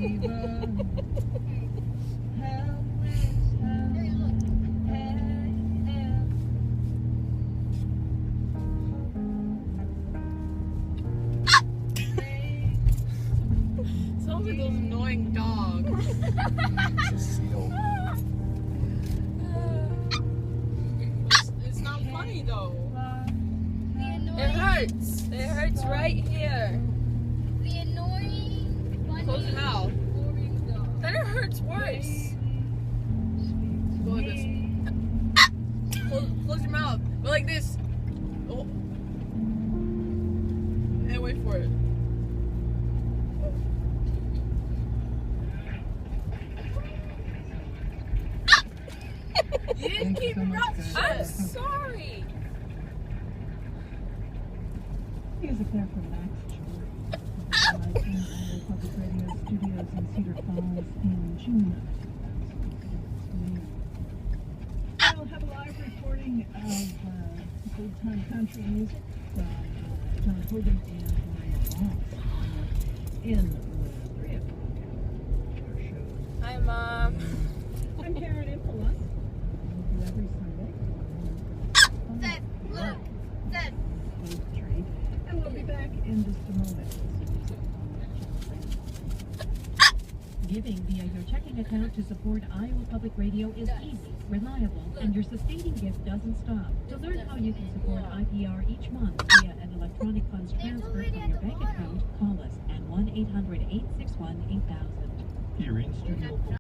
Sounds like those annoying dogs. It's a seal. It's not funny though. It hurts. It hurts right here. The annoying funny Close your mouth. boring dog. Then it hurts worse. Go like this. Close your mouth. Go like this. Oh. And wait for it. You didn't keep your mouth shut. I'm sorry. Here's a clip from Max Shore. Live in Iowa Public Radio studios in Cedar Falls in June. We'll have a live recording of old-time country music from John Hogan and Maria Moss in the 3 o'clock our show. Hi, Mom. I'm Karen Impola. Every Sunday. That, look, that. Tree. And we'll be back in just a moment. Giving via your checking account to support Iowa Public Radio is easy, reliable, and your sustaining gift doesn't stop. To learn how you can support IPR each month via an electronic funds transfer from your bank account, call us at 1-800-861-8000. Here in studio.